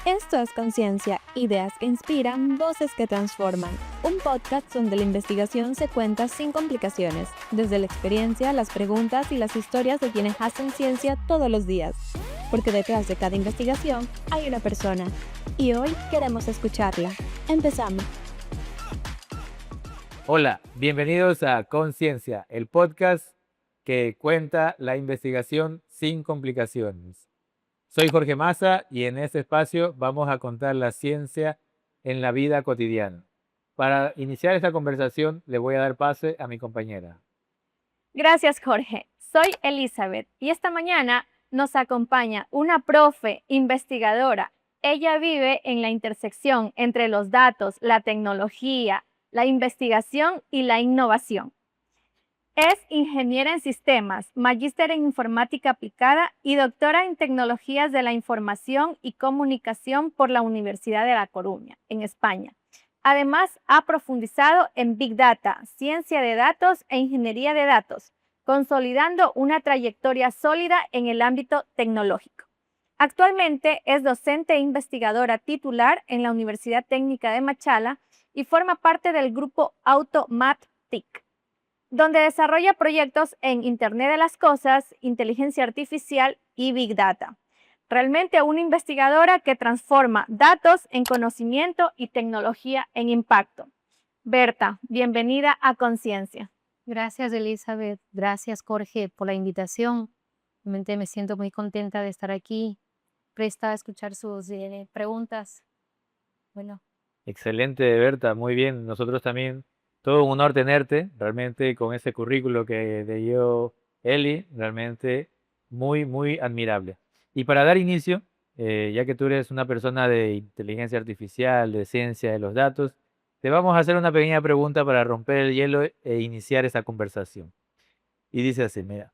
Esto es Conciencia, ideas que inspiran, voces que transforman. Un podcast donde la investigación se cuenta sin complicaciones, desde la experiencia, las preguntas y las historias de quienes hacen ciencia todos los días. Porque detrás de cada investigación hay una persona. Y hoy queremos escucharla. Empezamos. Hola, bienvenidos a Conciencia, el podcast que cuenta la investigación sin complicaciones. Soy Jorge Massa y en este espacio vamos a contar la ciencia en la vida cotidiana. Para iniciar esta conversación le voy a dar pase a mi compañera. Gracias, Jorge. Soy Elizabeth y esta mañana nos acompaña una profe investigadora. Ella vive en la intersección entre los datos, la tecnología, la investigación y la innovación. Es ingeniera en sistemas, magíster en informática aplicada y doctora en tecnologías de la información y comunicación por la Universidad de La Coruña, en España. Además, ha profundizado en Big Data, ciencia de datos e ingeniería de datos, consolidando una trayectoria sólida en el ámbito tecnológico. Actualmente es docente e investigadora titular en la Universidad Técnica de Machala y forma parte del grupo AutoMath-TIC, donde desarrolla proyectos en Internet de las Cosas, inteligencia artificial y Big Data. Realmente una investigadora que transforma datos en conocimiento y tecnología en impacto. Berta, bienvenida a Conciencia. Gracias, Elizabeth. Gracias, Jorge, por la invitación. Realmente me siento muy contenta de estar aquí, presta a escuchar sus preguntas. Bueno, Excelente, Berta, muy bien. Nosotros también, todo un honor tenerte, realmente con ese currículo que dio Eli, realmente muy admirable. Y para dar inicio, ya que tú eres una persona de inteligencia artificial, de ciencia de los datos, te vamos a hacer una pequeña pregunta para romper el hielo e iniciar esa conversación. Y dice así, mira,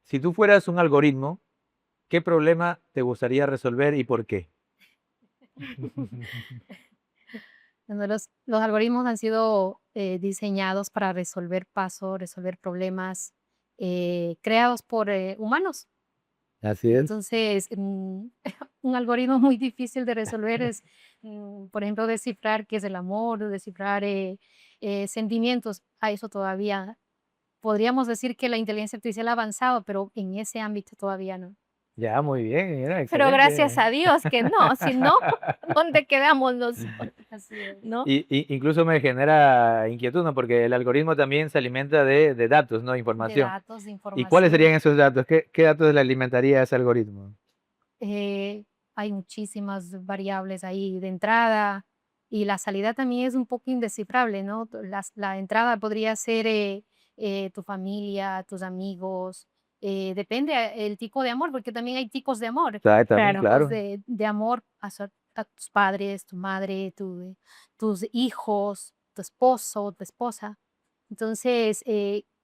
si tú fueras un algoritmo, ¿qué problema te gustaría resolver y por qué? bueno, los algoritmos han sido diseñados para resolver pasos, resolver problemas creados por humanos. Así es. Entonces, un algoritmo muy difícil de resolver es, por ejemplo, descifrar qué es el amor, o descifrar sentimientos. A eso todavía podríamos decir que la inteligencia artificial ha avanzado, pero en ese ámbito todavía no. Ya, muy bien, mira, Pero gracias excelente. a Dios que no, si no, ¿dónde quedamos nosotros? Así es. ¿No? Incluso me genera inquietud, ¿no? Porque el algoritmo también se alimenta de datos, ¿no? De Información. datos, de ¿Y cuáles serían información. esos datos? ¿Qué datos le alimentaría ese algoritmo? eh, Hay muchísimas variables ahí de entrada y la salida también es un poco indescifrable, ¿no? La entrada podría ser tu familia, tus amigos, depende el tipo de amor, porque también hay tipos de amor. También, Claro. Tipos claro. de amor a tus padres, tu madre, tus hijos, tu esposo, tu esposa. Entonces,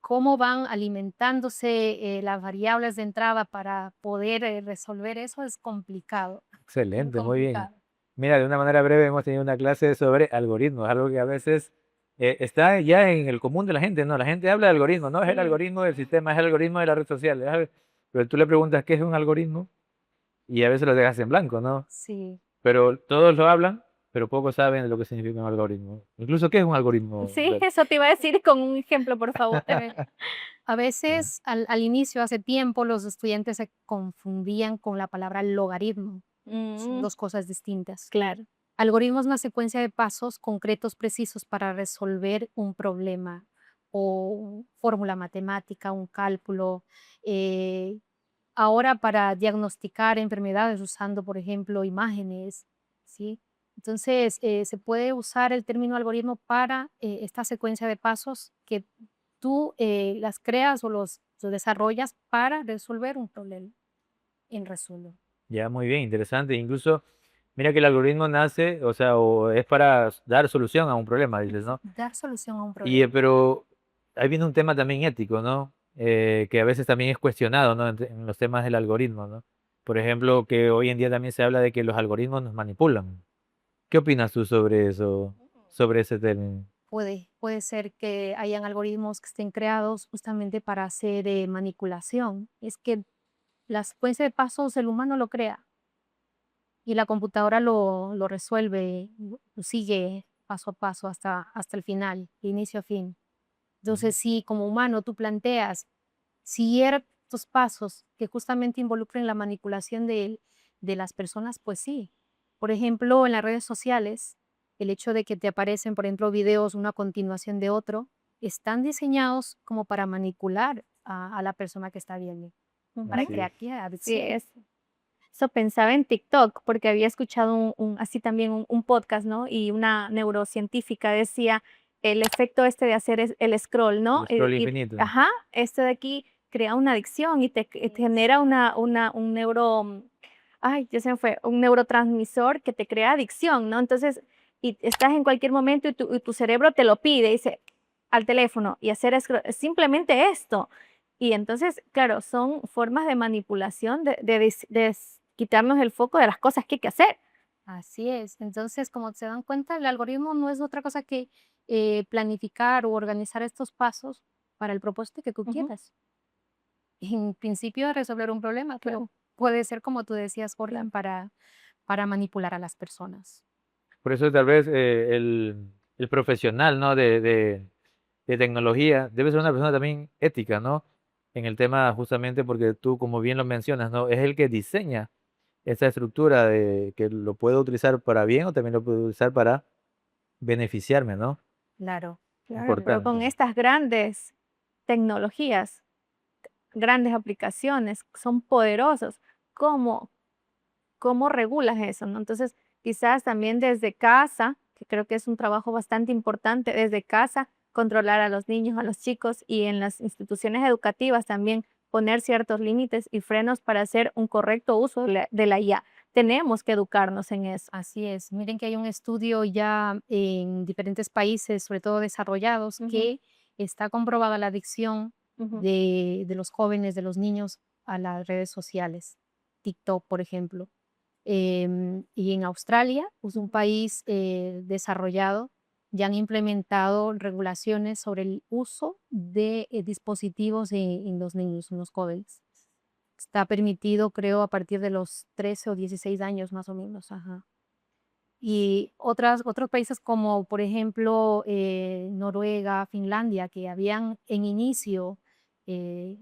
cómo van alimentándose las variables de entrada para poder resolver eso es complicado, muy Excelente, muy bien. complicado. Mira, de una manera breve hemos tenido una clase sobre algoritmos, algo que a veces está ya en el común de la gente, ¿no? La gente habla de algoritmos, no es el Sí, algoritmo del sistema, es el algoritmo de la red social. Pero tú le preguntas qué es un algoritmo y a veces lo dejas en blanco, ¿no? sí. Pero todos lo hablan, pero pocos saben de lo que significa un algoritmo. Incluso, ¿qué es un algoritmo? Sí, eso te iba a decir con un ejemplo, por favor. A Ya. veces al inicio, hace tiempo, los estudiantes se confundían con la palabra logaritmo. Son Mm, dos cosas distintas. claro. Algoritmo es una secuencia de pasos concretos precisos para resolver un problema o fórmula matemática, un cálculo. eh, Ahora para diagnosticar enfermedades usando, por ejemplo, imágenes, ¿sí? Entonces, se puede usar el término algoritmo para esta secuencia de pasos que tú las creas o los desarrollas para resolver un problema, en resumen. Ya, muy bien, interesante. Incluso, mira que el algoritmo nace, o sea, o es para dar solución a un problema, dices, ¿no? Dar solución a un Y, problema. pero ahí viene un tema también ético, ¿no? Que a veces también es cuestionado, ¿no? En los temas del algoritmo, ¿no? Por ejemplo, que hoy en día también se habla de que los algoritmos nos manipulan. ¿Qué opinas tú sobre eso, sobre ese término? Puede ser que hayan algoritmos que estén creados justamente para hacer manipulación. Es que la secuencia de pasos el humano lo crea. y la computadora lo resuelve, lo sigue paso a paso hasta el final, de inicio a fin. Entonces, si como humano tú planteas ciertos pasos que justamente involucren la manipulación de las personas, pues sí. Por ejemplo, en las redes sociales, el hecho de que te aparecen, por ejemplo, videos una a continuación de otro, están diseñados como para manipular a la persona que está viendo, para Ujú. Así crear es. Sí, adicción. eso pensaba en TikTok, porque había escuchado así también un podcast, ¿no? Y una neurocientífica decía el efecto este de hacer el scroll, ¿no? El scroll Y infinito. ajá, este de aquí crea una adicción y te genera un ay, ya se me fue, un neurotransmisor que te crea adicción, ¿no? Entonces, y estás en cualquier momento y tu cerebro te lo pide, dice al teléfono y hacer scroll, simplemente esto. Y entonces, claro, son formas de manipulación de quitarnos el foco de las cosas que hay que hacer. Así es. Entonces, como se dan cuenta, el algoritmo no es otra cosa que planificar o organizar estos pasos para el propósito que tú Ujú, quieras. En principio, resolver un problema, claro, pero puede ser, como tú decías, Jorge, claro. para manipular a las personas. Por eso tal vez el profesional, ¿no? de tecnología debe ser una persona también ética, ¿no? En el tema justamente porque tú, como bien lo mencionas, ¿no? Es el que diseña esa estructura de que lo puedo utilizar para bien o también lo puedo utilizar para beneficiarme, ¿no? Claro. Claro, pero Importante. con estas grandes tecnologías, grandes aplicaciones, son poderosos. ¿Cómo, cómo regulas eso, no? Entonces, quizás también desde casa, que creo que es un trabajo bastante importante, desde casa, controlar a los niños, a los chicos y en las instituciones educativas también poner ciertos límites y frenos para hacer un correcto uso de la IA. Tenemos que educarnos en eso. Así es. Miren que hay un estudio ya en diferentes países, sobre todo desarrollados, Ujú, que está comprobada la adicción ujú, de los jóvenes, de los niños a las redes sociales. TikTok, por ejemplo. Y en Australia, pues un ujú. país desarrollado, ya han implementado regulaciones sobre el uso de dispositivos en los niños, en los jóvenes. Está permitido, creo, a partir de los 13 o 16 años más o menos. Ajá. Y otros países como, por ejemplo, Noruega, Finlandia, que habían en inicio eh,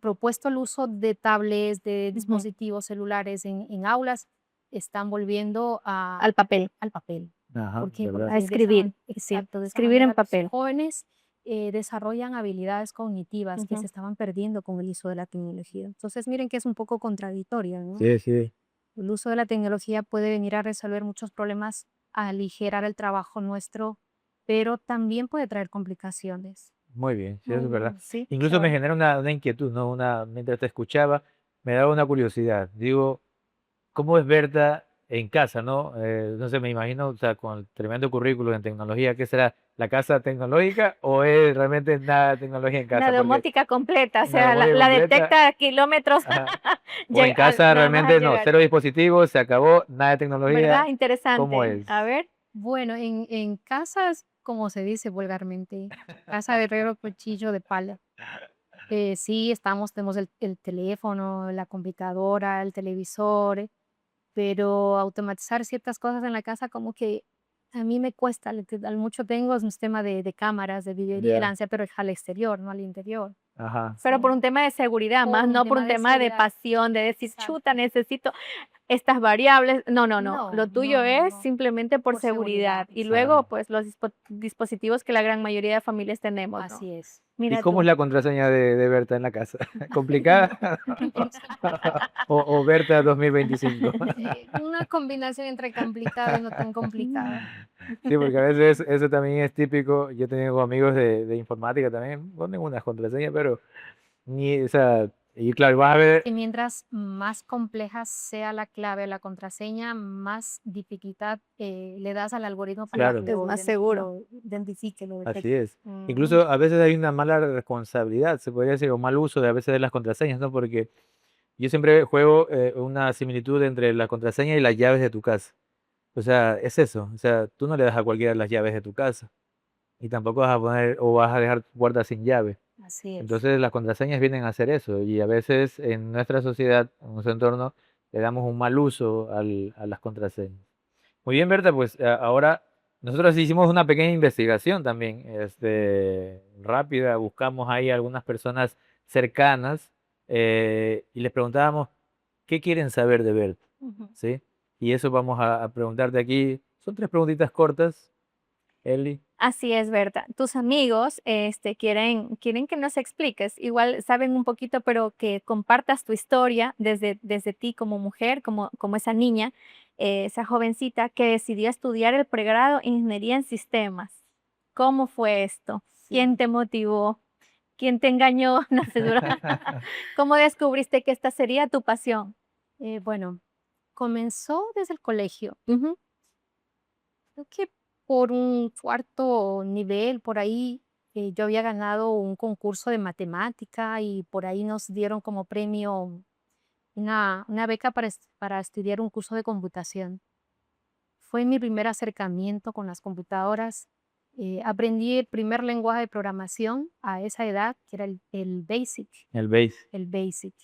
propuesto el uso de tablets, de Ujú. dispositivos celulares en aulas, están volviendo Al papel, al papel. Ajá, ¿Por qué? ¿verdad? a Porque escribir, sí, exacto, de esa escribir en manera los papel. jóvenes desarrollan habilidades cognitivas que se Ujú. estaban perdiendo con el uso de la tecnología. Entonces, miren que es un poco contradictorio, ¿no? Sí, sí. El uso de la tecnología puede venir a resolver muchos problemas, a aligerar el trabajo nuestro, pero también puede traer complicaciones. Muy bien, sí, eso Muy es verdad. bien, sí, qué Incluso me bueno. genera una inquietud, ¿no? Mientras te escuchaba, me daba una curiosidad. Digo, ¿cómo es Berta en casa, no? No sé, me imagino, o sea, con el tremendo currículo en tecnología, ¿qué será? ¿La casa tecnológica o es realmente nada de tecnología en La casa? Porque domótica completa, o una sea, la, domótica la completa, detecta a kilómetros, ajá. O en casa nada más al realmente no, llegar. cero dispositivos, se acabó, nada de tecnología. ¿Verdad? ¿Cómo Interesante. A es? ver. Bueno, en casas, como se dice vulgarmente, casa de herrero, cuchillo de palo. Sí, tenemos el teléfono, la computadora, el televisor, pero automatizar ciertas cosas en la casa como que a mí me cuesta, al mucho tengo es un sistema de cámaras, de Ya, videovigilancia, pero es al exterior, no al interior. ajá. Pero por Sí, un tema de seguridad, por más un no por un tema de tema de seguridad, pasión, de decir, chuta, exacto. necesito estas variables. No, no, no. No, Lo no, tuyo no, es no, simplemente por por seguridad, seguridad. Y luego, exacto. pues, los dispositivos que la gran mayoría de familias tenemos, ¿no? Así es. ¿Y Mira cómo es tú. la contraseña de Berta en la casa? ¿Complicada? ¿O Berta 2025? Una combinación entre complicado y no tan complicado. Sí, porque a veces eso también es típico. Yo tengo amigos de informática también, ponen unas contraseñas, pero ni, o sea, y claro, vas a ver, Que mientras más compleja sea la clave, la contraseña, más dificultad le das al algoritmo para que claro, Es más seguro. lo identifique, lo así detecte. es. Ujú. Incluso a veces hay una mala responsabilidad, se podría decir, o mal uso de a veces de las contraseñas, ¿no? Porque yo siempre juego una similitud entre la contraseña y las llaves de tu casa. O sea, es eso. O sea, tú no le das a cualquiera las llaves de tu casa y tampoco vas a poner o vas a dejar tu puerta sin llave. Así es. Entonces las contraseñas vienen a hacer eso y a veces en nuestra sociedad, en nuestro entorno, le damos un mal uso a las contraseñas. Muy bien, Berta, pues ahora nosotros hicimos una pequeña investigación también, rápida, buscamos ahí algunas personas cercanas y les preguntábamos qué quieren saber de Berta, Ujú. ¿sí? Y eso vamos a preguntarte aquí. Son 3 preguntitas cortas, Eli. Así es, Berta. Tus amigos, quieren que nos expliques, igual saben un poquito, pero que compartas tu historia desde ti como mujer, como esa niña, esa jovencita que decidió estudiar el pregrado en ingeniería en sistemas. ¿Cómo fue esto? ¿Quién Sí. te motivó? ¿Quién te engañó? No sé, ¿Cómo descubriste que esta sería tu pasión? Bueno, comenzó desde el colegio. Ujú. Creo que por un cuarto nivel, por ahí, yo había ganado un concurso de matemática y por ahí nos dieron como premio una beca para estudiar un curso de computación. Fue mi primer acercamiento con las computadoras. Aprendí el primer lenguaje de programación a esa edad, que era El base. el BASIC,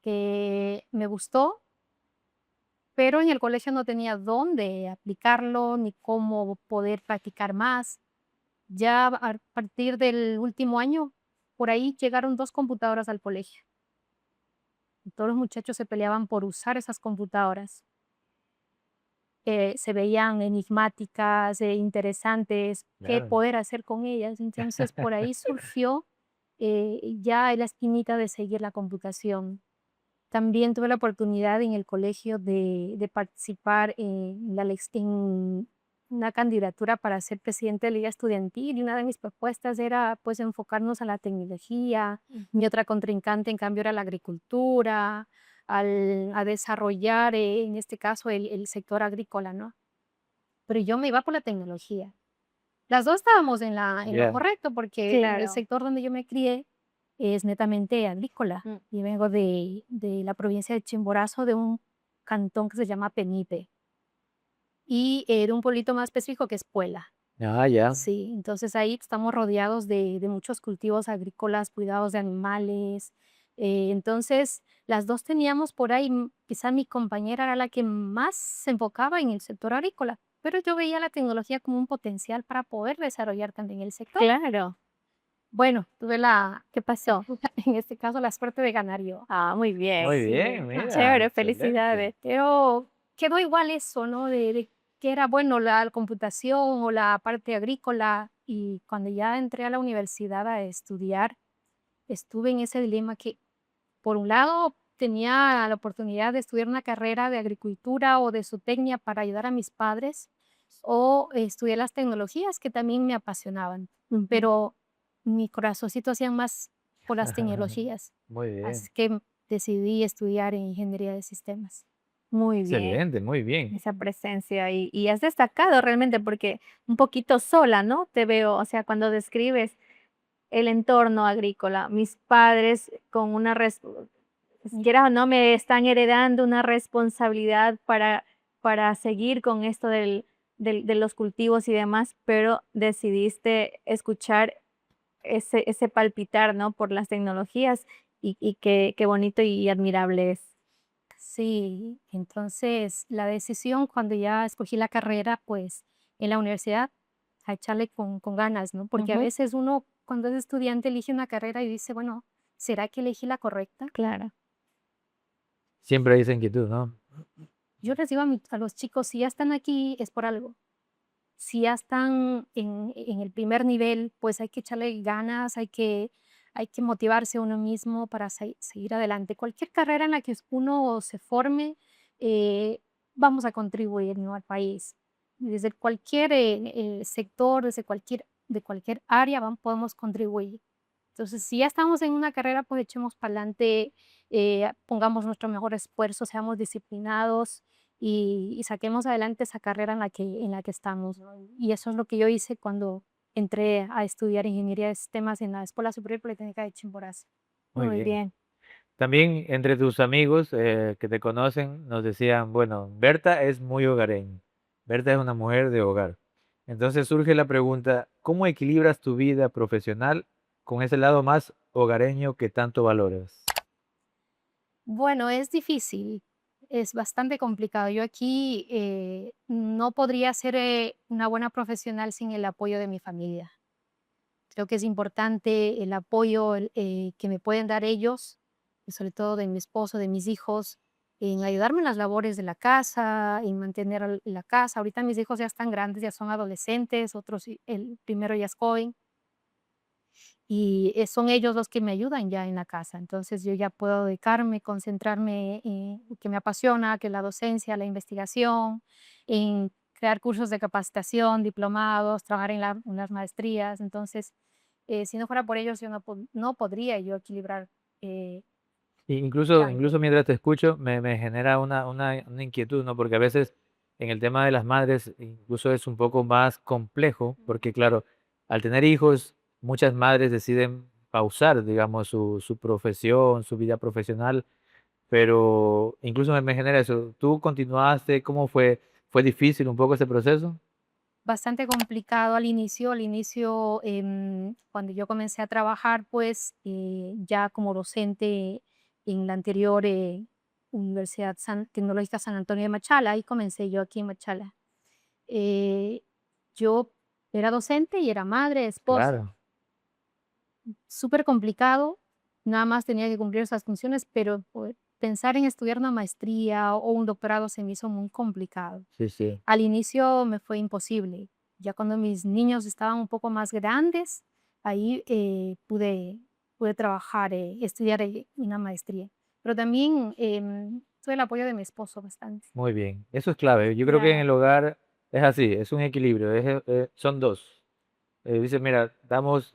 que me gustó, pero en el colegio no tenía dónde aplicarlo ni cómo poder practicar más. Ya a partir del último año, por ahí llegaron 2 computadoras al colegio. Y todos los muchachos se peleaban por usar esas computadoras, que se veían enigmáticas, interesantes, qué Claro. poder hacer con ellas. Entonces, por ahí surgió, ya la espinita de seguir la computación. También tuve la oportunidad en el colegio de participar en en una candidatura para ser presidente de la liga estudiantil, y una de mis propuestas era, pues, enfocarnos a la tecnología. Mi otra contrincante, en cambio, era la agricultura, a desarrollar, en este caso, el sector agrícola, ¿no? Pero yo me iba por la tecnología. Las 2 estábamos en lo Ya. correcto, porque el Claro. sector donde yo me crié es netamente agrícola. Mm. Y vengo de la provincia de Chimborazo, de un cantón que se llama Penipe, y, de un pueblito más específico que es Puela. Ah, ya. Sí, entonces ahí estamos rodeados de muchos cultivos agrícolas, cuidados de animales. Entonces, las 2 teníamos por ahí, quizá mi compañera era la que más se enfocaba en el sector agrícola, pero yo veía la tecnología como un potencial para poder desarrollar también el sector. Claro. Bueno, tuve ¿Qué pasó? en este caso, la suerte de ganar yo. Ah, muy bien. Muy bien, Sí, mira, Chévere, excelente. felicidades. pero quedó igual eso, ¿no? De que era bueno la computación o la parte agrícola. Y cuando ya entré a la universidad a estudiar, estuve en ese dilema que, por un lado, tenía la oportunidad de estudiar una carrera de agricultura o de zootecnia para ayudar a mis padres, o estudiar las tecnologías que también me apasionaban, Ujú. pero mi corazoncito hacía más por las tecnologías, Muy bien. así que decidí estudiar en ingeniería de sistemas. Muy bien, Excelente, muy bien. esa presencia y has destacado realmente porque un poquito sola, ¿no? Te veo, o sea, cuando describes el entorno agrícola, mis padres con una quieras o no, me están heredando una responsabilidad para seguir con esto de los cultivos y demás, pero decidiste escuchar ese palpitar, ¿no? Por las tecnologías y qué bonito y admirable es. Sí, entonces la decisión cuando ya escogí la carrera, pues en la universidad, a echarle con ganas, ¿no? Porque a Ujú, veces uno cuando es estudiante elige una carrera y dice, bueno, ¿será que elegí la correcta? claro. Siempre hay esa inquietud, ¿no? Yo les digo a los chicos, si ya están aquí es por algo. Si ya están en el primer nivel, pues hay que echarle ganas, hay que motivarse uno mismo para seguir adelante. Cualquier carrera en la que uno se forme, vamos a contribuir, ¿no?, al país. Desde cualquier sector, de cualquier área, podemos contribuir. Entonces, si ya estamos en una carrera, pues echemos para adelante, pongamos nuestro mejor esfuerzo, seamos disciplinados y saquemos adelante esa carrera en la que estamos, ¿no? Y eso es lo que yo hice cuando entré a estudiar ingeniería de sistemas en la Escuela Superior Politécnica de Chimborazo. Muy Muy bien. bien. También entre tus amigos que te conocen nos decían, bueno, Berta es muy hogareña. Berta es una mujer de hogar. Entonces surge la pregunta, ¿cómo equilibras tu vida profesional con ese lado más hogareño que tanto valoras? Bueno, es difícil. es bastante complicado. Yo aquí no podría ser una buena profesional sin el apoyo de mi familia. Creo que es importante el apoyo que me pueden dar ellos, y sobre todo de mi esposo, de mis hijos, en ayudarme en las labores de la casa, en mantener la casa. Ahorita mis hijos ya están grandes, ya son adolescentes, otros, el primero ya es joven, y son ellos los que me ayudan ya en la casa. Entonces yo ya puedo dedicarme, concentrarme en lo que me apasiona, que es la docencia, la investigación, en crear cursos de capacitación, diplomados, trabajar en las maestrías. Entonces, si no fuera por ellos, yo no podría yo equilibrar tanto. Incluso mientras te escucho, me genera una inquietud, ¿no? Porque a veces en el tema de las madres incluso es un poco más complejo, porque claro, al tener hijos, muchas madres deciden pausar, digamos, su profesión, su vida profesional, pero incluso me genera eso. ¿Tú continuaste? ¿Cómo fue? ¿Fue difícil un poco ese proceso? Bastante complicado al inicio. Cuando yo comencé a trabajar, pues ya como docente en la anterior Universidad Tecnológica San Antonio de Machala, ahí comencé yo aquí en Machala. Eh, yo era docente y era madre, esposa. Claro, Súper complicado, nada más tenía que cumplir esas funciones, pero pensar en estudiar una maestría o un doctorado se me hizo muy complicado. sí, sí. Al inicio me fue imposible. Ya cuando mis niños estaban un poco más grandes, ahí pude trabajar, estudiar una maestría. Pero también tuve el apoyo de mi esposo bastante. Muy bien, eso es clave. Yo creo que en Claro. el hogar es así, es un equilibrio, son dos. Dice, mira,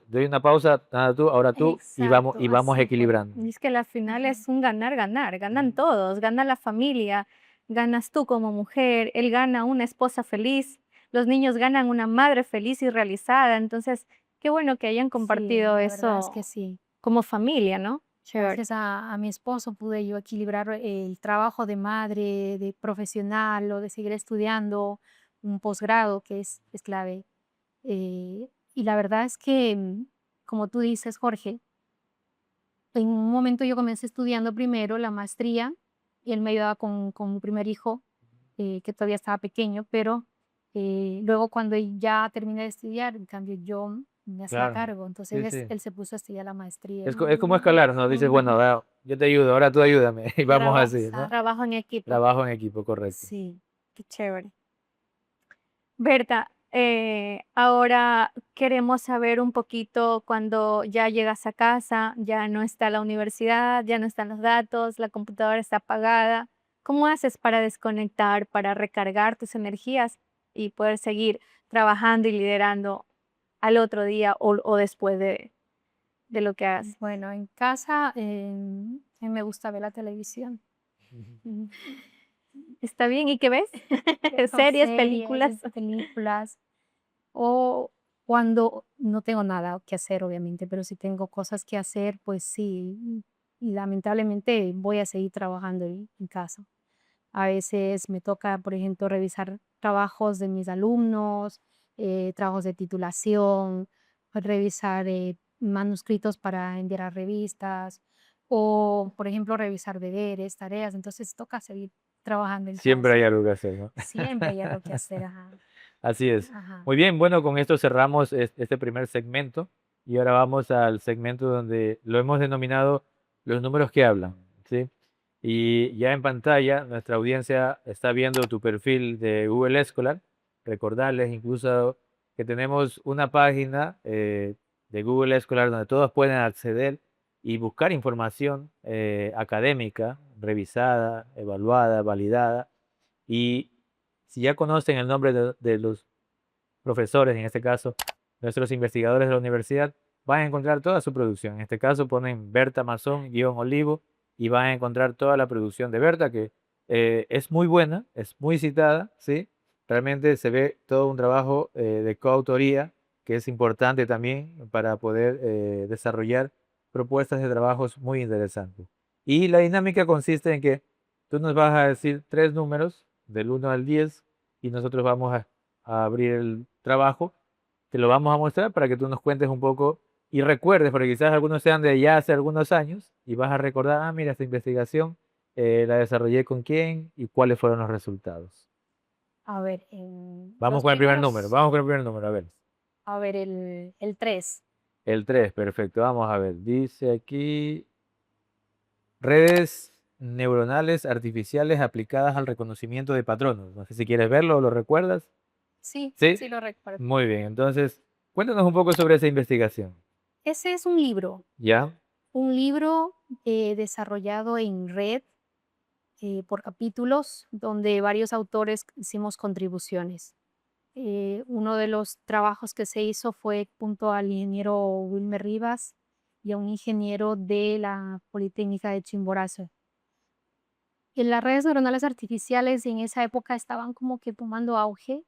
doy una pausa, nada tú, ahora tú, Exacto, y vamos así fue. equilibrando. Y es que al final Ajá. es un ganar, ganar, ganan Ujú. todos, gana la familia, ganas tú como mujer, él gana una esposa feliz, los niños ganan una madre feliz y realizada, entonces qué bueno que hayan Sí, compartido la verdad es que eso sí. como familia, ¿no? Chévere. Gracias a mi esposo pude yo equilibrar el trabajo de madre, de profesional o de seguir estudiando un posgrado que es clave. Y la verdad es que, como tú dices, Jorge, en un momento yo comencé estudiando primero la maestría y él me ayudaba con mi primer hijo, que todavía estaba pequeño, pero luego cuando ya terminé de estudiar, en cambio yo me hacía Claro, cargo, entonces sí, sí. él se puso a estudiar la maestría. Es como escalar, ¿no? Dices, bueno, yo te ayudo, ahora tú ayúdame, y vamos así, ¿no? Exacto. Trabajo en equipo. Trabajo en equipo, correcto. Sí. Qué chévere. Berta, ahora queremos saber un poquito cuando ya llegas a casa, ya no está la universidad, ya no están los datos, la computadora está apagada. ¿Cómo haces para desconectar, para recargar tus energías y poder seguir trabajando y liderando al otro día o después de lo que hagas? Bueno, en casa a mí me gusta ver la televisión. Ujú. Mm. ¿Está bien? ¿Y qué ves? Veo ¿Series, películas? series, películas, o cuando no tengo nada que hacer, obviamente, pero si tengo cosas que hacer, pues sí, y lamentablemente voy a seguir trabajando en casa. A veces me toca, por ejemplo, revisar trabajos de mis alumnos, trabajos de titulación, revisar manuscritos para enviar a revistas o, por ejemplo, revisar deberes, tareas. Entonces toca seguir trabajando en Siempre casa. hay algo que hacer, ¿no? Siempre hay algo que hacer. Ajá. Así es. Ajá. Muy bien, bueno, con esto cerramos este primer segmento y ahora vamos al segmento donde lo hemos denominado los números que hablan, ¿sí? Y ya en pantalla nuestra audiencia está viendo tu perfil de Google Scholar. Recordarles incluso que tenemos una página de Google Scholar donde todos pueden acceder y buscar información académica, revisada, evaluada, validada. Y si ya conocen el nombre de los profesores, en este caso, nuestros investigadores de la universidad, van a encontrar toda su producción. En este caso ponen Berta Mazón, guión Olivo, y van a encontrar toda la producción de Berta, que es muy buena, es muy citada, ¿sí? Realmente se ve todo un trabajo de coautoría, que es importante también para poder desarrollar propuestas de trabajos muy interesantes. Y la dinámica consiste en que tú nos vas a decir tres números, del 1 al 10, y nosotros vamos a abrir el trabajo, te lo vamos a mostrar para que tú nos cuentes un poco y recuerdes, porque quizás algunos sean de ya hace algunos años y vas a recordar, ah, mira, esta investigación ¿La desarrollé con quién y cuáles fueron los resultados? A ver, en Vamos los con el primer número, primeros, vamos con el primer número, a ver. a ver, el 3. El 3, perfecto, vamos a ver. Dice aquí, redes neuronales artificiales aplicadas al reconocimiento de patrones. No sé si quieres verlo o lo recuerdas. Sí, Sí, sí lo recuerdo. muy bien. Entonces, cuéntanos un poco sobre esa investigación. Ese es ¿Ya? un libro desarrollado en red por capítulos, donde varios autores hicimos contribuciones. Uno de los trabajos que se hizo fue junto al ingeniero Wilmer Rivas y a un ingeniero de la Politécnica de Chimborazo. Y las redes neuronales artificiales en esa época estaban como que tomando auge.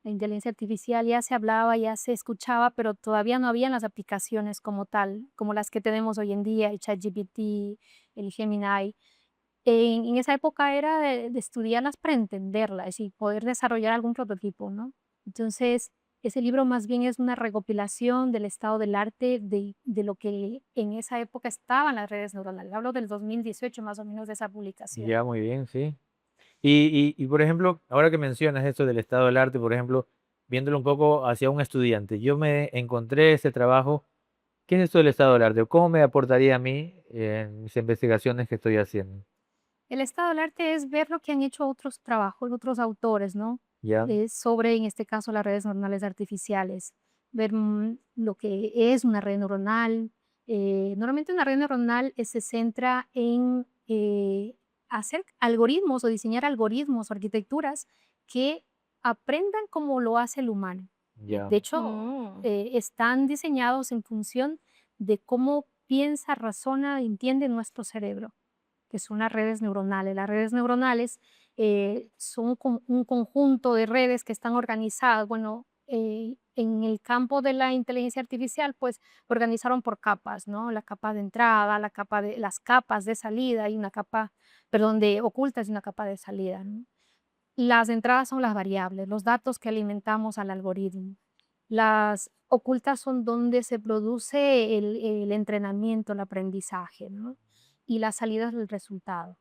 La inteligencia artificial ya se hablaba, ya se escuchaba, pero todavía no habían las aplicaciones como tal, como las que tenemos hoy en día, el ChatGPT, el Gemini. En esa época era de estudiarlas para entenderlas y poder desarrollar algún prototipo, ¿no? Entonces, ese libro más bien es una recopilación del estado del arte de lo que en esa época estaban las redes neuronales. Hablo del 2018 más o menos de esa publicación. Ya, muy bien, sí. Y, por ejemplo, ahora que mencionas esto del estado del arte, por ejemplo, viéndolo un poco hacia un estudiante, yo me encontré ese trabajo. ¿Qué es esto del estado del arte? ¿Cómo me aportaría a mí en mis investigaciones que estoy haciendo? El estado del arte es ver lo que han hecho otros trabajos, otros autores, ¿no? ¿Ya? Sobre, en este caso, las redes neuronales artificiales. Ver lo que es una red neuronal. Normalmente una red neuronal se centra en hacer algoritmos o diseñar algoritmos o arquitecturas que aprendan como lo hace el humano. Ya. De hecho, Mm. están diseñados en función de cómo piensa, razona, entiende nuestro cerebro, que son las redes neuronales. Las redes neuronales son un conjunto de redes que están organizadas. Bueno, en el campo de la inteligencia artificial, pues organizaron por capas, ¿no? La capa de entrada, las capas de salida y una capa, perdón, de ocultas y una capa de salida, ¿no? Las entradas son las variables, los datos que alimentamos al algoritmo. Las ocultas son donde se produce el entrenamiento, el aprendizaje, ¿no? Y las salidas del resultado.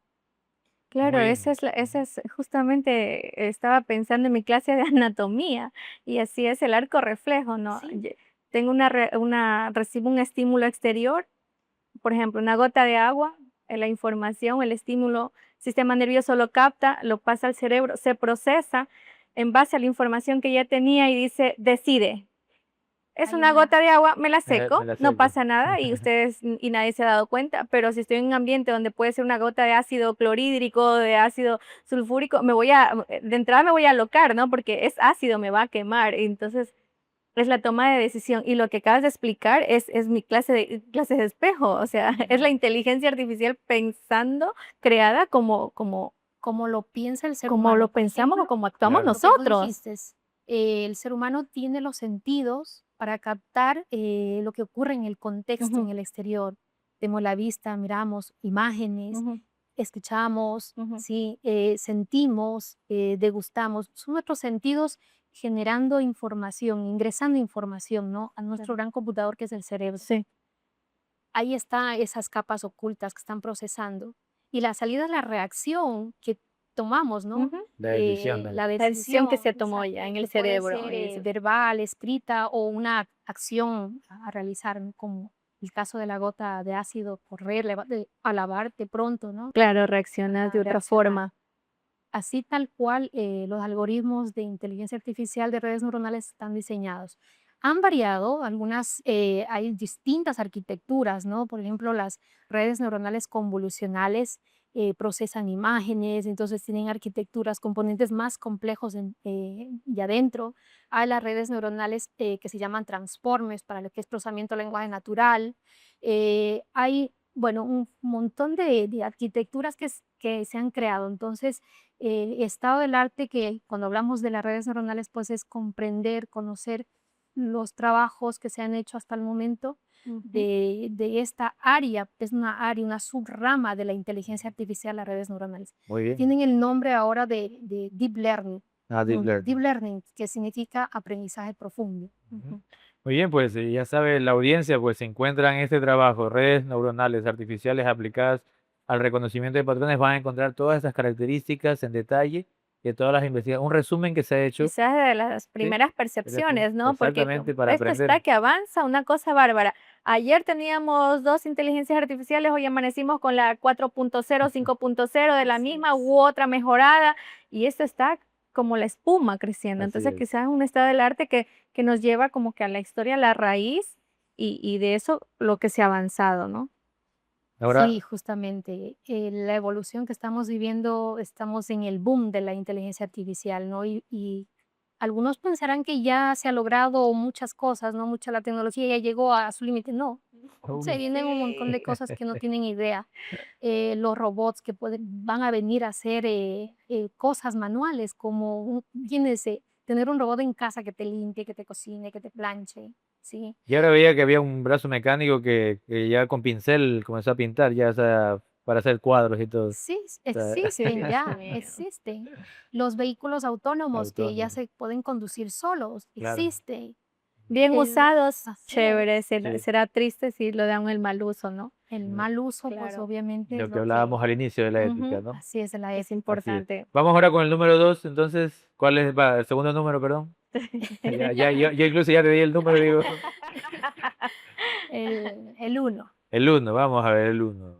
Claro, Muy bien. esa es justamente estaba pensando en mi clase de anatomía y así es el arco reflejo, ¿no? Sí, Tengo recibo un estímulo exterior, por ejemplo, una gota de agua, la información, el estímulo, el sistema nervioso lo capta, lo pasa al cerebro, se procesa en base a la información que ya tenía y dice, decide. Es hay una una, gota de agua, me la Me seco, la no seco. pasa nada y y nadie se ha dado cuenta, pero si estoy en un ambiente donde puede ser una gota de ácido clorhídrico, de ácido sulfúrico, de entrada me voy a alocar, ¿no? Porque es ácido, me va a quemar. Entonces, es la toma de decisión. Y lo que acabas de explicar es mi clase de espejo, o sea, es la inteligencia artificial pensando, creada como lo piensa el ser como lo humano. Por pensamos o ejemplo, como actuamos Claro. lo que tú nosotros. dijiste, el ser humano tiene los sentidos para captar lo que ocurre en el contexto, Ujú, en el exterior. Tenemos la vista, miramos imágenes, ujú, escuchamos, ujú. sí, sentimos, degustamos. Son nuestros sentidos generando información, ingresando información, ¿no? A nuestro Claro. gran computador que es el cerebro. Sí. Ahí están esas capas ocultas que están procesando. Y la salida es la reacción que tomamos, ¿no? Ujú. La decisión, La La decisión que decisión, se tomó ya exacto, en que el puede cerebro. ser verbal, escrita o una acción a realizar, ¿no? Como el caso de la gota de ácido, correr, a lavarte pronto, ¿no? Claro, reaccionas de Ajá, otra reaccionar. forma. Así tal cual, los algoritmos de inteligencia artificial de redes neuronales están diseñados. Han variado, hay distintas arquitecturas, ¿no? Por ejemplo, las redes neuronales convolucionales procesan imágenes, entonces tienen arquitecturas, componentes más complejos y adentro. Hay las redes neuronales que se llaman transformers para lo que es procesamiento de lenguaje natural. Hay, bueno, un montón de arquitecturas que se han creado. Entonces, estado del arte que cuando hablamos de las redes neuronales, pues es comprender, conocer los trabajos que se han hecho hasta el momento Ujú. de esta área, es una área, una subrama de la inteligencia artificial, las redes neuronales. Muy bien. Tienen el nombre ahora de Deep Learning. Ah, Deep Deep Learning. Learning, que significa aprendizaje profundo. Ujú. Ujú. Muy bien, pues ya sabe la audiencia, pues se encuentran este trabajo, redes neuronales artificiales aplicadas al reconocimiento de patrones, van a encontrar todas esas características en detalle de todas las investigaciones. Un resumen que se ha hecho, Quizás de las ¿sí? primeras De las percepciones, ¿no? Porque exactamente, para esto está aprender. que avanza, una cosa bárbara. Ayer teníamos 2 inteligencias artificiales, hoy amanecimos con la 4.0, 5.0 de la Así misma es. u otra mejorada, y esto está como la espuma creciendo. Así Entonces, es. quizás es un estado del arte que nos lleva como que a la historia, a la raíz, y de eso lo que se ha avanzado, ¿no? Ahora, Sí, justamente. La evolución que estamos viviendo, estamos en el boom de la inteligencia artificial, ¿no? Y algunos pensarán que ya se ha logrado muchas cosas, ¿no? Mucha la tecnología ya llegó a su límite. No, se uy, vienen un montón de cosas que no tienen idea. Los robots que van a venir a hacer cosas manuales, como, imagínense, tener un robot en casa que te limpie, que te cocine, que te planche, ¿sí? y ahora veía que había un brazo mecánico que ya con pincel comenzó a pintar, ya, o sea, para hacer cuadros y todo. O Sí, sea, existen Dios ya, mío. existen. Los vehículos autónomos que ya autónomo, se pueden conducir solos, claro. existen. Bien El usados, Así chévere, es. será, Sí, será triste si lo dan el mal uso, ¿no? El mm, mal uso, pues Claro, obviamente es lo que lo que hablábamos al inicio de la ética, ujú, ¿no? así es la es ética. Así es. importante. Vamos ahora con el número 2, entonces, ¿cuál es? Va, el segundo número, perdón. Ya incluso ya te di el número, digo. El uno. El uno, vamos a ver el uno.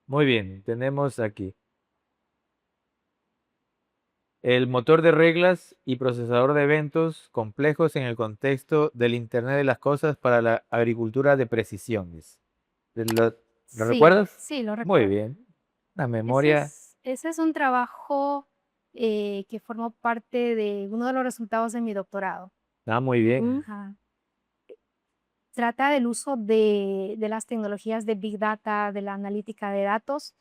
Muy bien, tenemos aquí el motor de reglas y procesador de eventos complejos en el contexto del Internet de las Cosas para la agricultura de precisión. Dice. ¿Lo Sí, recuerdas? sí, lo Muy recuerdo. bien. La Ese memoria. es, ese es un trabajo que formó parte de uno de los resultados de mi doctorado. Ah, muy bien. Ujú, Ajá. Trata del uso de las tecnologías de Big Data, de la analítica de datos,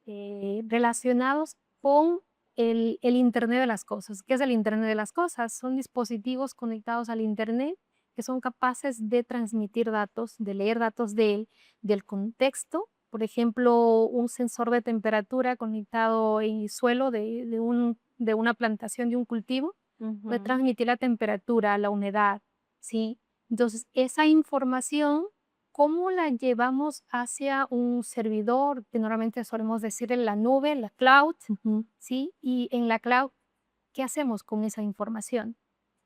relacionados con el Internet de las cosas. ¿Qué es el Internet de las cosas? Son dispositivos conectados al Internet que son capaces de transmitir datos, de leer datos de él, del contexto. Por ejemplo, un sensor de temperatura conectado en el suelo de una plantación, de un cultivo, puede ujú. transmitir la temperatura, la humedad, ¿sí? Entonces, esa información, ¿cómo la llevamos hacia un servidor? Que normalmente solemos decir en la nube, la cloud, Ujú. ¿sí? Y en la cloud, ¿qué hacemos con esa información?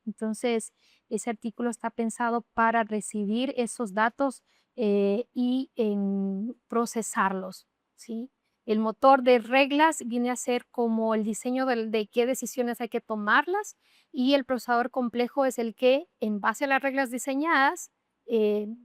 Entonces, ese artículo está pensado para recibir esos datos y procesarlos, ¿sí? El motor de reglas viene a ser como el diseño de qué decisiones hay que tomarlas, y el procesador complejo es el que, en base a las reglas diseñadas,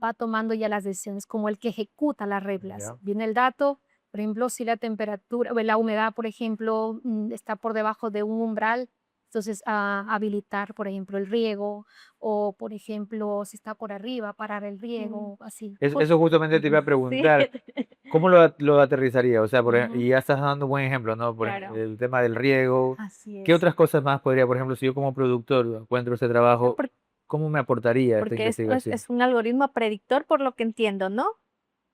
va tomando ya las decisiones, como el que ejecuta las reglas. Ya. Viene el dato, por ejemplo, si la temperatura o la humedad, por ejemplo, está por debajo de un umbral, entonces, habilitar, por ejemplo, el riego, o, por ejemplo, si está por arriba, parar el Mm. riego, así. Eso justamente te iba a Sí, preguntar. ¿Cómo lo aterrizaría? O sea, Ujú, y ya estás dando un buen ejemplo, ¿no? claro. El tema del riego. así ¿Qué es. otras cosas más podría, por ejemplo, si yo como productor encuentro ese trabajo, Por- cómo me aportaría esta Porque esto investigación? es un algoritmo predictor por lo que entiendo, ¿no?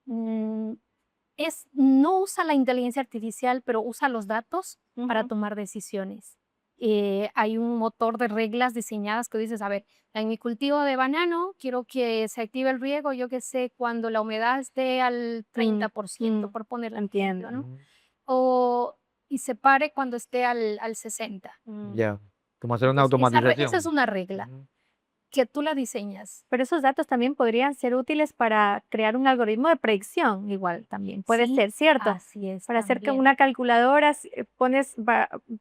Mm, no usa la inteligencia artificial, pero usa los datos para Ujú. tomar decisiones. Hay un motor de reglas diseñadas que dices, a ver, en mi cultivo de banano quiero que se active el riego, yo que sé, cuando la humedad esté al Mm, 30%, mm, por poner un ejemplo, entiendo. ¿no? Mm, O, y se pare cuando esté al 60. Mm. ya, como hacer una Entonces, esa es automatización. una regla Ujú. que tú la diseñas. Pero esos datos también podrían ser útiles para crear un algoritmo de predicción, igual también puede Sí, ser, ¿cierto? así es Para hacer que también. una calculadora pones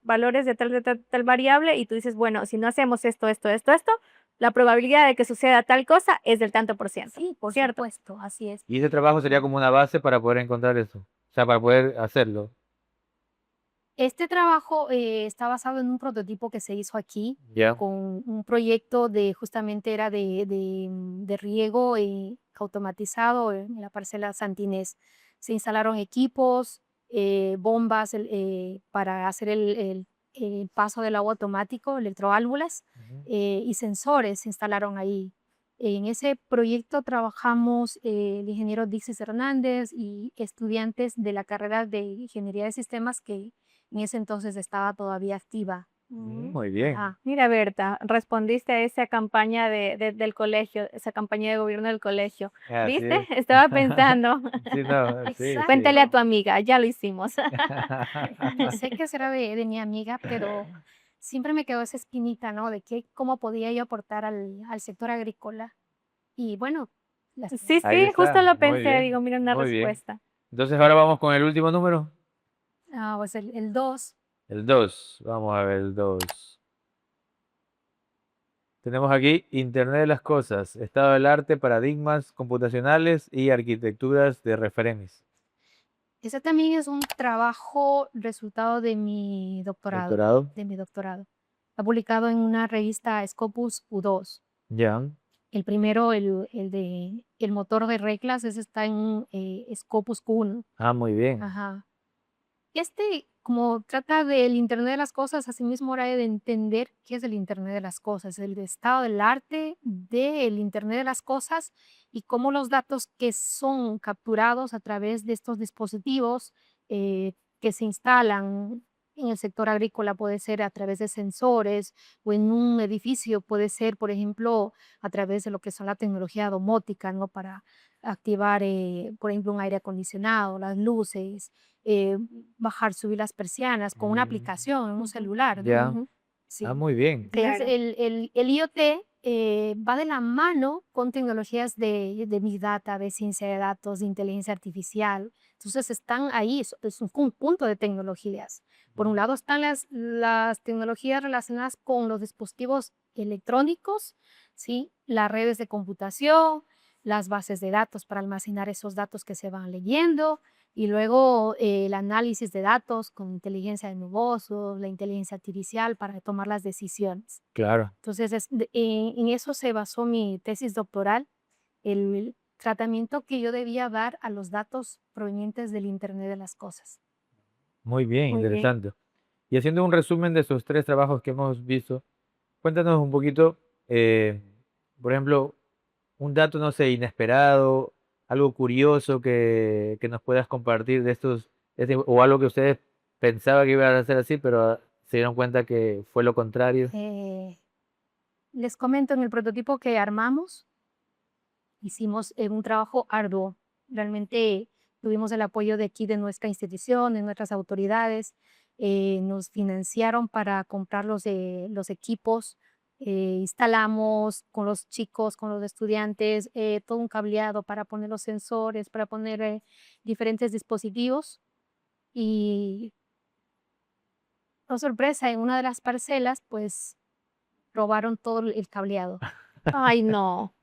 valores de tal variable y tú dices, bueno, si no hacemos esto, esto, esto, esto, la probabilidad de que suceda tal cosa es del tanto por ciento, Sí, por ¿cierto? supuesto, así es. Y ese trabajo sería como una base para poder encontrar eso. O sea, para poder hacerlo. Este trabajo está basado en un prototipo que se hizo aquí Ya. con un proyecto justamente era de riego automatizado en la parcela Santinés. Se instalaron equipos, bombas para hacer el paso del agua automático, electroválvulas, Ujú. y sensores se instalaron ahí. En ese proyecto trabajamos el ingeniero Dixis Hernández y estudiantes de la carrera de Ingeniería de Sistemas que en ese entonces estaba todavía activa. Muy bien. Ajá. Mira, Berta, respondiste a esa campaña del colegio, esa campaña de gobierno del colegio. Así ¿Viste? es. Estaba pensando. Sí, no, sí, Cuéntale a sí. tu amiga, ya lo hicimos. Pensé que será de mi amiga, pero siempre me quedó esa espinita, ¿no? De que cómo podía yo aportar al sector agrícola. Y bueno, las Sí, Ahí sí, justo está. lo Muy pensé, bien. digo, mira una Muy bien. respuesta. Entonces ahora vamos con el último número. pues el 2. El 2. Vamos a ver el 2. Tenemos aquí Internet de las Cosas, estado del arte, paradigmas computacionales y arquitecturas de referencias. Ese también es un trabajo resultado de mi doctorado, Doctorado. Está publicado en una revista Scopus U2. Ya. El primero, el motor de reglas, ese está en Scopus Q1. Ah, muy bien. Ajá. Como trata del Internet de las cosas, asimismo era de entender qué es el Internet de las cosas, el estado del arte del Internet de las cosas y cómo los datos que son capturados a través de estos dispositivos que se instalan en el sector agrícola, puede ser a través de sensores o en un edificio, puede ser, por ejemplo, a través de lo que son la tecnología domótica, ¿no? Para activar, por ejemplo, un aire acondicionado, las luces, eh, bajar, subir las persianas con una Mm, aplicación en un Ujú, celular, ¿no? ya. ujú, Ah, Sí. muy bien. Entonces, claro. el IoT va de la mano con tecnologías de Big Data, de ciencia de datos, de inteligencia artificial. Entonces, están ahí, es un conjunto de tecnologías. Por un lado están las tecnologías relacionadas con los dispositivos electrónicos, ¿sí? Las redes de computación, las bases de datos para almacenar esos datos que se van leyendo, y luego el análisis de datos con inteligencia de nubosos, la inteligencia artificial para tomar las decisiones. Claro. Entonces, en eso se basó mi tesis doctoral, el tratamiento que yo debía dar a los datos provenientes del Internet de las cosas. Muy bien, Muy bien. interesante. Y haciendo un resumen de esos tres trabajos que hemos visto, cuéntanos un poquito, por ejemplo, un dato, no sé, inesperado, algo curioso que nos puedas compartir de estos, o algo que ustedes pensaban que iban a hacer así, pero se dieron cuenta que fue lo contrario. Eh, Les comento, en el prototipo que armamos, hicimos un trabajo arduo. Realmente tuvimos el apoyo de aquí, de nuestra institución, de nuestras autoridades. Nos financiaron para comprar los equipos. Instalamos con los chicos, con los estudiantes, todo un cableado para poner los sensores, para poner diferentes dispositivos. Y, oh sorpresa, en una de las parcelas, pues robaron todo el cableado. Ay, no.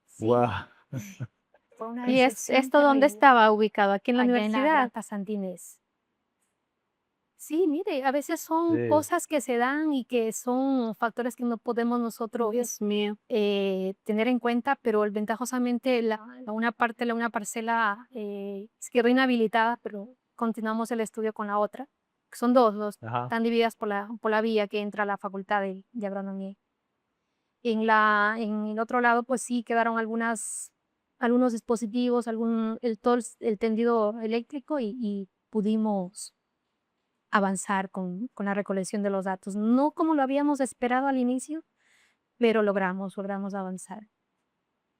Sí, Guau. fue una ¿Y decepción esto dónde terrible. estaba ubicado? ¿Aquí en la Allá en la universidad? Granja Sandinés. Sí, mire, a veces son Sí. cosas que se dan y que son factores que no podemos nosotros Dios mío. tener en cuenta, pero ventajosamente una parcela se quedó inhabilitada, pero continuamos el estudio con la otra. Son dos, Ajá. están divididas por la vía que entra a la Facultad de Agronomía. En el otro lado, pues sí quedaron algunos dispositivos, todo el tendido eléctrico y pudimos avanzar con la recolección de los datos. No como lo habíamos esperado al inicio, pero logramos avanzar.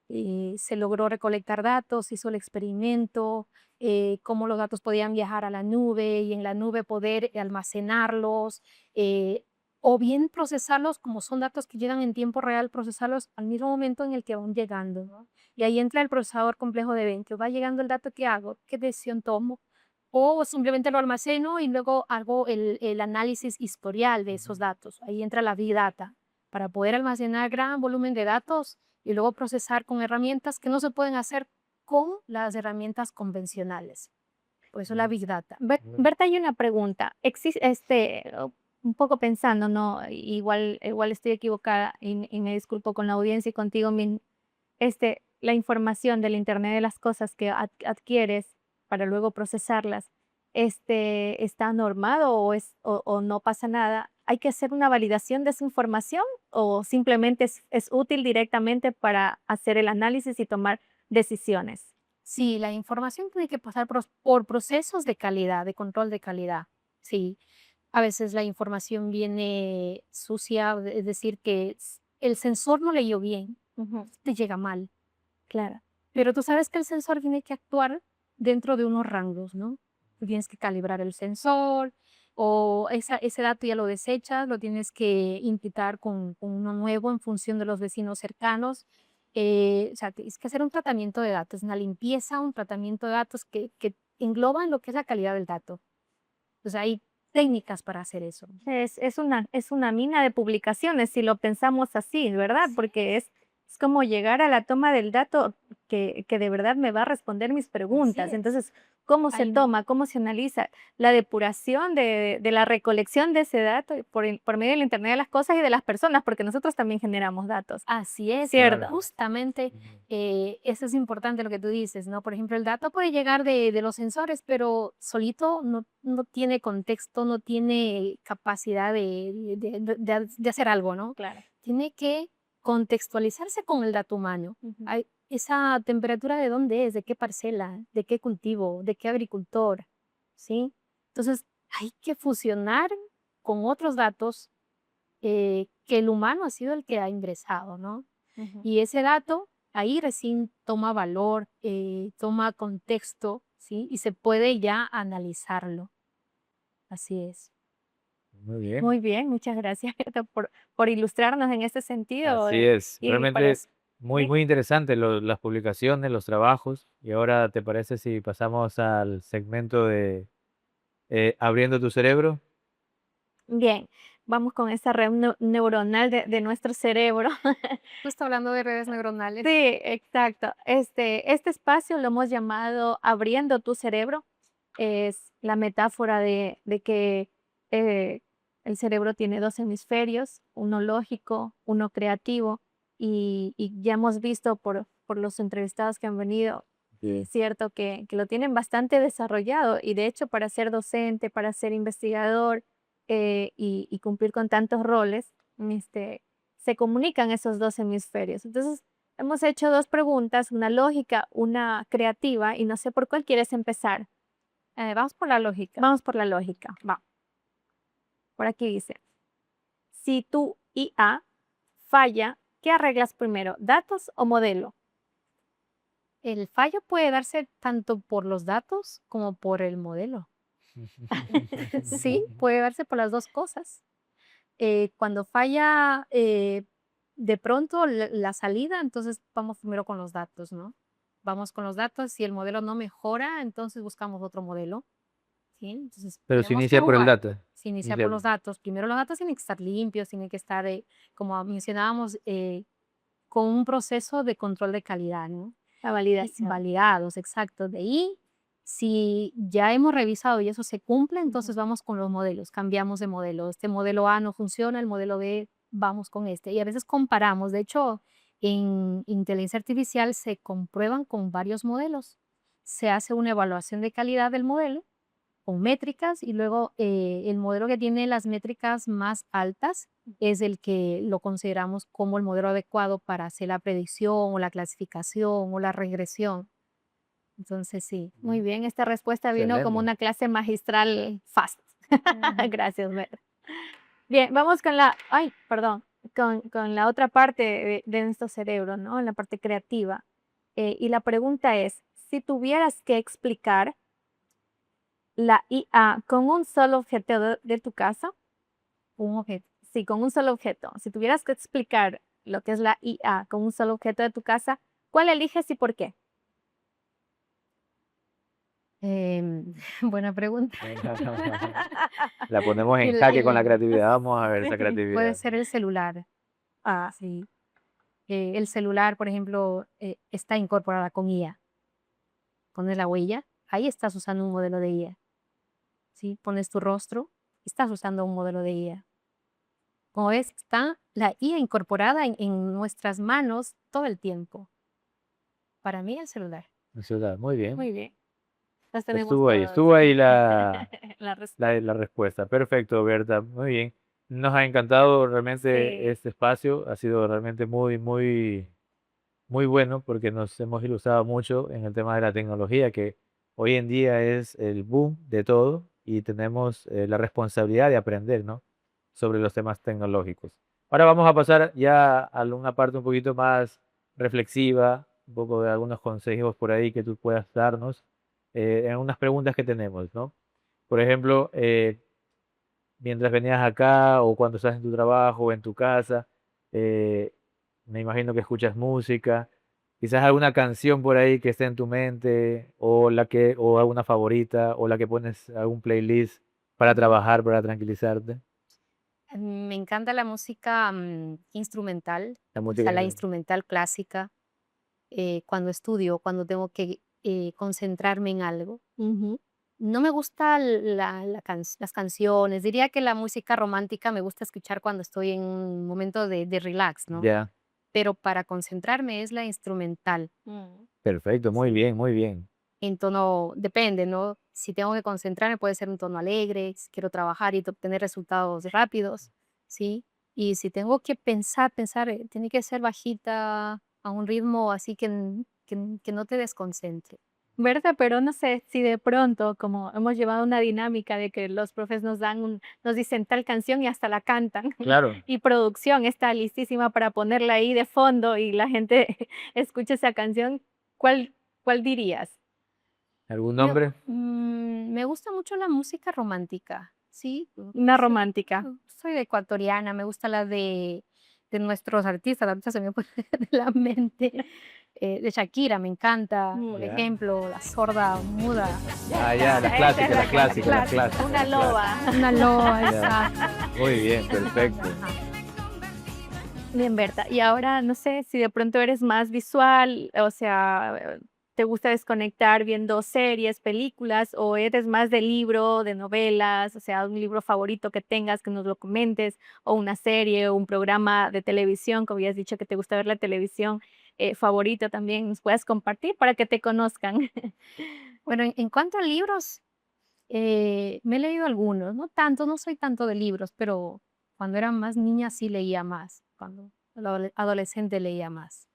Se logró recolectar datos, hizo el experimento, cómo los datos podían viajar a la nube y en la nube poder almacenarlos, eh, o bien procesarlos como son datos que llegan en tiempo real, procesarlos al mismo momento en el que van llegando, ¿no? Y ahí entra el procesador complejo de eventos. Va llegando el dato, ¿qué hago? ¿Qué decisión tomo? O simplemente lo almaceno y luego hago el análisis historial de esos datos. Ahí entra la Big Data para poder almacenar gran volumen de datos y luego procesar con herramientas que no se pueden hacer con las herramientas convencionales. Por eso la Mm, Big Data. Berta, hay una pregunta. Un poco pensando, ¿no? Igual estoy equivocada y me disculpo con la audiencia y contigo, la información del Internet de las cosas que adquieres para luego procesarlas, ¿está normado o no pasa nada? ¿Hay que hacer una validación de esa información o simplemente es útil directamente para hacer el análisis y tomar decisiones? Sí, la información tiene que pasar por procesos de calidad, de control de calidad. Sí, A veces la información viene sucia, es decir, que el sensor no leyó bien, Ujú, te llega mal. claro. Pero tú sabes que el sensor tiene que actuar dentro de unos rangos, ¿no? Tú tienes que calibrar el sensor o ese dato ya lo desechas, lo tienes que imputar con uno nuevo en función de los vecinos cercanos. O sea, tienes que hacer un tratamiento de datos, una limpieza, un tratamiento de datos que engloban lo que es la calidad del dato. Entonces hay técnicas para hacer eso. Es una mina de publicaciones, si lo pensamos así, ¿verdad? Porque es como llegar a la toma del dato que de verdad me va a responder mis preguntas. es. Entonces, ¿cómo se Hay toma? ¿Cómo se analiza? La depuración de la recolección de ese dato por medio del Internet de las cosas y de las personas, porque nosotros también generamos datos, Así es, ¿cierto? justamente Ujú. eso es importante lo que tú dices, ¿no? Por ejemplo, el dato puede llegar de los sensores, pero solito no tiene contexto, no tiene capacidad de hacer algo, ¿no? Claro. Tiene que contextualizarse con el dato humano. Ujú. Esa temperatura de dónde es, de qué parcela, de qué cultivo, de qué agricultor, ¿sí? Entonces, hay que fusionar con otros datos que el humano ha sido el que ha ingresado, ¿no? Ujú. Y ese dato ahí recién toma valor, toma contexto, ¿sí? Y se puede ya analizarlo. Así es. Muy bien. Muy bien, muchas gracias Berta, por ilustrarnos en este sentido. Así es. Y para Realmente eso, muy, sí. muy interesante las publicaciones, los trabajos. Y ahora, ¿te parece si pasamos al segmento de abriendo tu cerebro? Bien, vamos con esa red neuronal de nuestro cerebro. Justo hablando de redes neuronales. Sí, exacto. Este espacio lo hemos llamado Abriendo tu cerebro. Es la metáfora de que eh, el cerebro tiene dos hemisferios, uno lógico, uno creativo, y ya hemos visto por los entrevistados que han venido, Sí. cierto, que lo tienen bastante desarrollado y de hecho para ser docente, para ser investigador y cumplir con tantos roles, se comunican esos dos hemisferios. Entonces, hemos hecho dos preguntas, una lógica, una creativa, y no sé por cuál quieres empezar. Vamos por la lógica. Vamos por la lógica. Va. Por aquí dice, si tu IA falla, ¿qué arreglas primero? ¿Datos o modelo? El fallo puede darse tanto por los datos como por el modelo. Sí, puede darse por las dos cosas. Cuando falla de pronto la salida, entonces vamos primero con los datos, ¿no? Vamos con los datos, si el modelo no mejora, entonces buscamos otro modelo, ¿sí? Entonces Pero se tenemos que inicia por el jugar. data. Se inicia por Inicia- los datos. Primero los datos tienen que estar limpios, tienen que estar, como mencionábamos, con un proceso de control de calidad, ¿no? La Y validación. validados, exacto. De ahí, si ya hemos revisado y eso se cumple, entonces vamos con los modelos, cambiamos de modelo. Este modelo A no funciona, el modelo B, vamos con este. Y a veces comparamos. De hecho, en inteligencia artificial se comprueban con varios modelos. Se hace una evaluación de calidad del modelo con métricas y luego el modelo que tiene las métricas más altas es el que lo consideramos como el modelo adecuado para hacer la predicción o la clasificación o la regresión. Entonces, sí. Muy bien, esta respuesta vino como Excelente. una clase magistral fast. Gracias, Mer. Bien, vamos con con la otra parte de nuestro cerebro, ¿no? En la parte creativa. Y la pregunta es, si tuvieras que explicar la IA con un solo objeto de tu casa, Un objeto. sí, con un solo objeto, si tuvieras que explicar lo que es la IA con un solo objeto de tu casa, ¿cuál eliges y por qué? Buena pregunta. La ponemos en El- jaque con la el- creatividad. Vamos a ver esa puede creatividad. ser el celular. Ah, Sí. El celular, por ejemplo, está incorporada con IA. Pones la huella, ahí estás usando un modelo de IA. ¿Sí? Pones tu rostro, estás usando un modelo de IA. Como ves, está la IA incorporada en nuestras manos todo el tiempo. Para mí, el celular. En ciudad. Muy bien. muy bien. Las tenemos todos. Estuvo ahí La respuesta. la respuesta. Perfecto, Berta. Muy bien. Nos ha encantado realmente Sí. este espacio. Ha sido realmente muy, muy, muy bueno porque nos hemos ilustrado mucho en el tema de la tecnología, que hoy en día es el boom de todo. y tenemos la responsabilidad de aprender, ¿no? Sobre los temas tecnológicos. Ahora vamos a pasar ya a una parte un poquito más reflexiva, un poco de algunos consejos por ahí que tú puedas darnos en unas preguntas que tenemos, ¿no? Por ejemplo, mientras venías acá o cuando estás en tu trabajo o en tu casa, eh, me imagino que escuchas música, quizás alguna canción por ahí que esté en tu mente o alguna favorita o la que pones algún playlist para trabajar, para tranquilizarte. Me encanta la música instrumental, La o sea, música. la instrumental clásica, cuando estudio, cuando tengo que concentrarme en algo. Ujú. No me gusta las canciones, diría que la música romántica me gusta escuchar cuando estoy en un momento de relax, ¿no? Ya, Pero para concentrarme es la instrumental. perfecto, muy Sí. bien, muy bien. En tono, depende, ¿no? Si tengo que concentrarme, puede ser un tono alegre, si quiero trabajar y obtener resultados rápidos, ¿sí? Y si tengo que pensar, tiene que ser bajita, a un ritmo así que no te desconcentre. ¿Verdad? Pero no sé si de pronto, como hemos llevado una dinámica de que los profes nos dicen tal canción y hasta la cantan, Claro, y producción está listísima para ponerla ahí de fondo y la gente escucha esa canción, ¿cuál, cuál dirías? ¿algún nombre? Me gusta mucho la música romántica, ¿sí? Una romántica. Soy ecuatoriana, me gusta la de nuestros artistas, ahorita se me fue de la mente, de Shakira, me encanta, por Mm. Ya. ejemplo, La sorda muda, Ya Ah, ya, está, la esa es clásica, la clásica, la clásica, clásica, una la clásica. loba. una loa, Ya. exacto. Muy bien, perfecto. Ajá. Bien, Berta. Y ahora no sé si de pronto eres más visual, o sea, te gusta desconectar viendo series, películas, o eres más de libro, de novelas, o sea, un libro favorito que tengas, que nos lo comentes, o una serie, o un programa de televisión, como habías dicho que te gusta ver la televisión, favorito también, nos puedas compartir para que te conozcan. Bueno, en cuanto a libros, me he leído algunos, no tanto, no soy tanto de libros, pero cuando era más niña sí leía más, cuando adolescente leía más.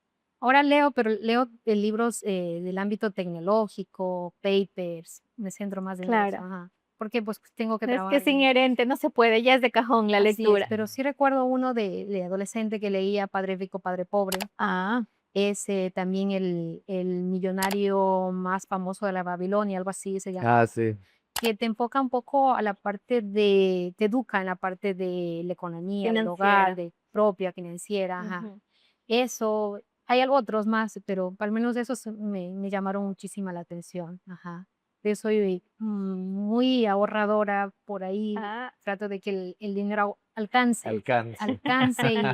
Ahora leo, pero leo de libros del ámbito tecnológico, papers, me centro más en eso, Claro, ajá, porque pues tengo que es que trabajar es en eso. inherente, no se puede, ya es de cajón la Así es, lectura. pero sí recuerdo uno de adolescente que leía Padre Rico, Padre Pobre, Ah, ese también el millonario más famoso de la Babilonia, algo así se llama, Ah, sí. que te enfoca un poco a la parte te educa en la parte de la economía, del hogar, financiera. de propia, financiera, ajá. Ujú. Eso, hay algo otros más, pero al menos esos me llamaron muchísima la atención, ajá. Yo soy muy ahorradora por ahí, Ah, trato de que el dinero alcance, Alcance. alcance y no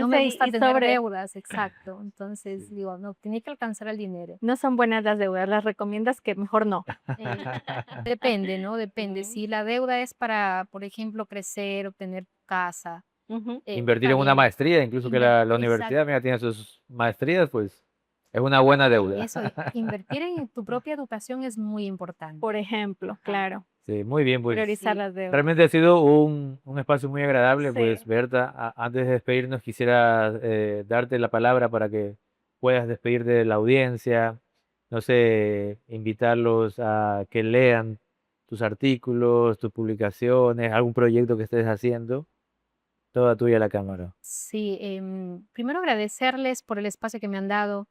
me alcance gusta y tener sobre. deudas, exacto. Entonces Sí. digo, no, tiene que alcanzar el dinero. No son buenas las deudas, las recomiendas que mejor no. Eh, Depende, ¿no? Depende. Mm, Si la deuda es para, por ejemplo, crecer, obtener casa, ujú. Invertir está en una bien. maestría, incluso que la Exacto. universidad, mira, tiene sus maestrías, pues es una buena deuda. Eso, invertir en tu propia educación es muy importante. Por ejemplo, Ajá. claro, Sí, muy bien, pues priorizar Sí. las deudas. realmente ha sido un espacio muy agradable, pues Sí. Berta, antes de despedirnos quisiera darte la palabra para que puedas despedirte de la audiencia, no sé, invitarlos a que lean tus artículos, tus publicaciones, algún proyecto que estés haciendo, toda tuya la cámara. Sí, primero agradecerles por el espacio que me han dado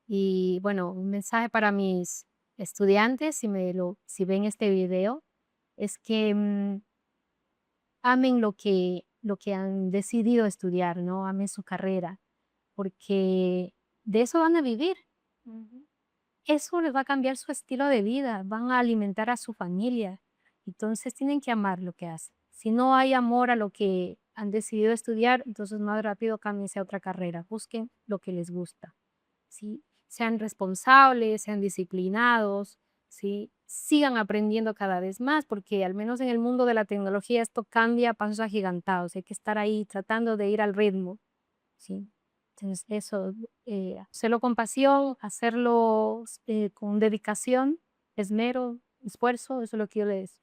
y bueno, un mensaje para mis estudiantes, si ven este video, es que amen lo que han decidido estudiar, ¿no? Amen su carrera, porque de eso van a vivir. Ujú. Eso les va a cambiar su estilo de vida, van a alimentar a su familia. Entonces tienen que amar lo que hacen. Si no hay amor a lo que han decidido estudiar, entonces más rápido cámbiense a otra carrera. Busquen lo que les gusta. ¿Sí? Sean responsables, sean disciplinados, ¿sí? Sigan aprendiendo cada vez más, porque al menos en el mundo de la tecnología esto cambia a pasos agigantados. Hay que estar ahí tratando de ir al ritmo. ¿Sí? Entonces eso, hacerlo con pasión, hacerlo con dedicación, esmero, esfuerzo, eso es lo que yo les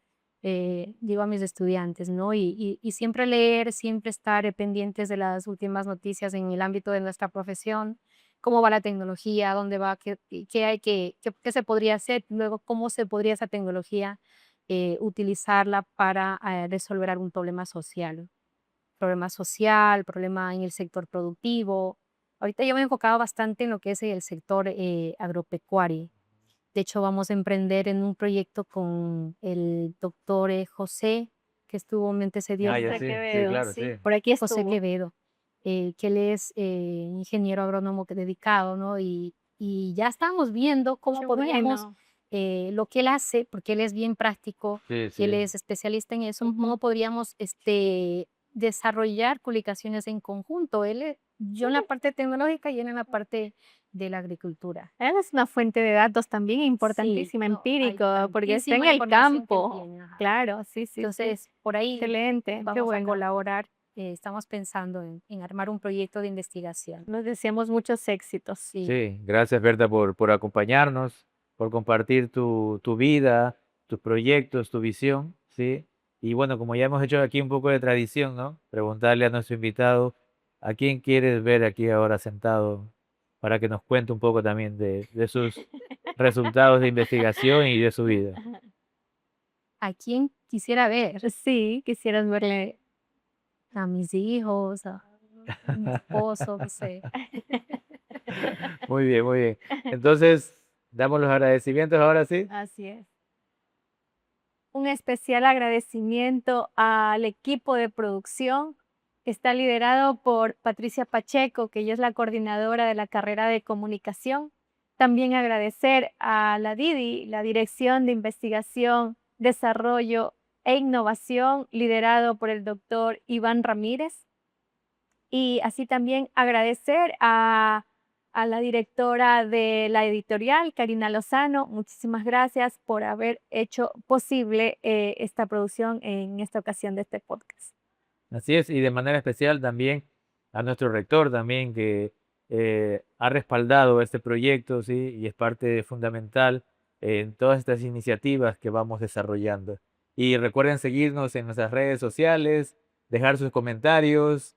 digo a mis estudiantes, ¿no? Y siempre leer, siempre estar pendientes de las últimas noticias en el ámbito de nuestra profesión, cómo va la tecnología, dónde va, qué hay qué se podría hacer, luego cómo se podría esa tecnología utilizarla para resolver algún problema social, problema en el sector productivo. Ahorita yo me he enfocado bastante en lo que es el sector agropecuario. De hecho, vamos a emprender en un proyecto con el doctor José, que estuvo me antecedió, Ah, ya José sí, sí, Quevedo, claro, sí, sí. por aquí José estuvo. Quevedo, que él es ingeniero agrónomo dedicado, ¿no? Y ya estamos viendo cómo Qué podríamos, bueno. lo que él hace, porque él es bien práctico, Sí, y él sí. es especialista en eso, cómo podríamos desarrollar publicaciones en conjunto. Yo en la parte tecnológica y él en la parte de la agricultura. Él es una fuente de datos también Sí, importantísima, no, hay empírico, porque está en tantísima el información que él campo. tiene, ajá. Claro, sí, sí, sí. Entonces, por ahí Excelente, qué vamos a bueno. colaborar. Estamos pensando en armar un proyecto de investigación. Nos deseamos muchos éxitos. Sí, Sí, gracias Berta por acompañarnos, por compartir tu vida, tus proyectos, tu visión, ¿sí? Y bueno, como ya hemos hecho aquí un poco de tradición, ¿no? Preguntarle a nuestro invitado, ¿a quién quieres ver aquí ahora sentado para que nos cuente un poco también de sus resultados de investigación y de su vida? ¿a quién quisiera ver? Sí, quisieras verle. A mis hijos, a mi esposo, no sé. Muy bien, muy bien. Entonces, damos los agradecimientos ahora sí. Así es. Un especial agradecimiento al equipo de producción que está liderado por Patricia Pacheco, que ella es la coordinadora de la carrera de comunicación. También agradecer a la DIDI, la Dirección de Investigación, Desarrollo e Innovación, liderado por el doctor Iván Ramírez. Y así también agradecer a la directora de la editorial, Karina Lozano. Muchísimas gracias por haber hecho posible esta producción en esta ocasión de este podcast. Así es, y de manera especial también a nuestro rector también que ha respaldado este proyecto, ¿sí? Y es parte fundamental en todas estas iniciativas que vamos desarrollando. Y recuerden seguirnos en nuestras redes sociales, dejar sus comentarios,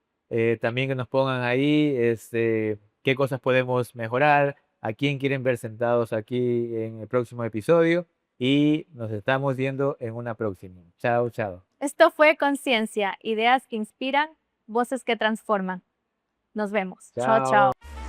también que nos pongan ahí qué cosas podemos mejorar, a quién quieren ver sentados aquí en el próximo episodio y nos estamos viendo en una próxima. Chao, chao. Esto fue Conciencia, ideas que inspiran, voces que transforman. Nos vemos. Chao, Chao. chao.